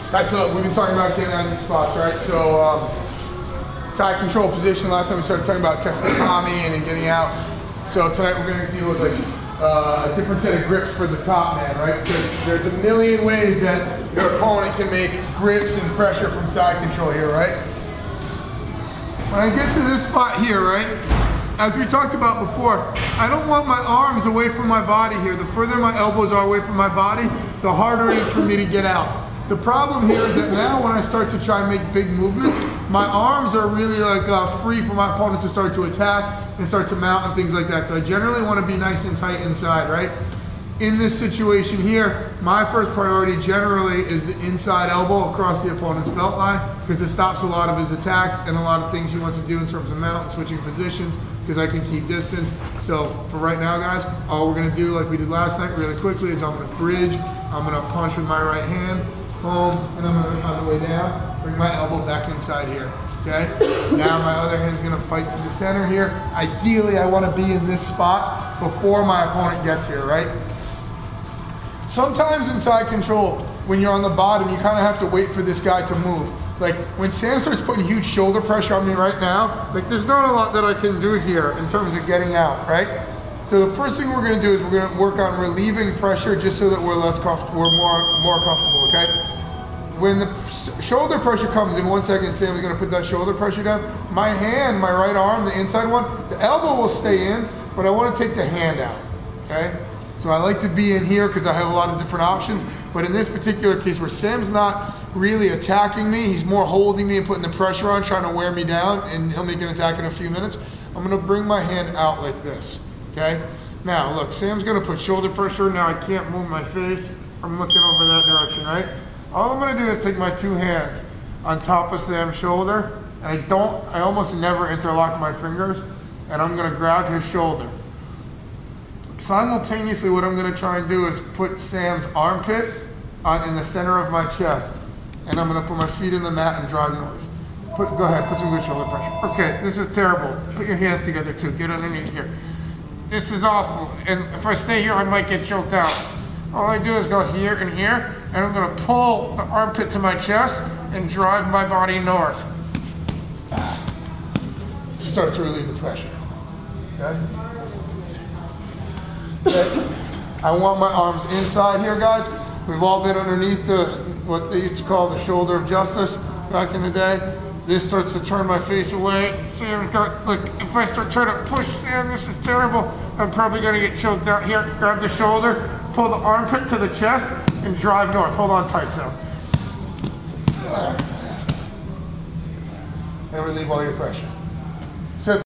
Guys, so we've been talking about getting out of these spots, right? So side control position. Last time we started talking about Keskatami and getting out. So tonight we're going to deal with like a different set of grips for the top man, right? Because there's a million ways that your opponent can make grips and pressure from side control here, right? When I get to this spot here, right? As we talked about before, I don't want my arms away from my body here. The further my elbows are away from my body, the harder it is for me to get out. The problem here is that now when I start to try and make big movements, my arms are really like free for my opponent to start to attack and start to mount and things like that. So I generally want to be nice and tight inside, right? In this situation here, my first priority generally is the inside elbow across the opponent's belt line because it stops a lot of his attacks and a lot of things he wants to do in terms of mount and switching positions because I can keep distance. So for right now, guys, all we're going to do like we did last night really quickly is I'm going to bridge, I'm going to punch with my right hand, home, and I'm going to, on the way down, bring my elbow back inside here, okay? Now my other hand is going to fight to the center here. Ideally, I want to be in this spot before my opponent gets here, right? Sometimes in side control, when you're on the bottom, you kind of have to wait for this guy to move. Like when Sam starts putting huge shoulder pressure on me right now, like there's not a lot that I can do here in terms of getting out, right? So the first thing we're going to do is we're going to work on relieving pressure just so that we're less comfortable, we're more comfortable, okay? When the shoulder pressure comes in 1 second, Sam's going to put that shoulder pressure down. My hand, my right arm, the inside one, the elbow will stay in, but I want to take the hand out, okay? So I like to be in here because I have a lot of different options, but in this particular case where Sam's not really attacking me, he's more holding me and putting the pressure on, trying to wear me down, and he'll make an attack in a few minutes. I'm going to bring my hand out like this, okay? Now look, Sam's going to put shoulder pressure. Now I can't move my face. I'm looking over that direction, right? All I'm going to do is take my two hands on top of Sam's shoulder, and I almost never interlock my fingers, and I'm going to grab his shoulder. Simultaneously, what I'm going to try and do is put Sam's armpit in the center of my chest, and I'm going to put my feet in the mat and drive north. Go ahead, put some good shoulder pressure. Okay, this is terrible. Put your hands together too. Get underneath here. This is awful, and if I stay here, I might get choked out. All I do is go here and here, and I'm going to pull the armpit to my chest and drive my body north. Just start to relieve the pressure. Okay? Okay. I want my arms inside here, guys. We've all been underneath what they used to call the shoulder of justice back in the day. This starts to turn my face away. Sam, look, if I start trying to push Sam, this is terrible. I'm probably gonna get choked out here. Grab the shoulder, pull the armpit to the chest, and drive north. Hold on tight, Sam. And relieve all your pressure.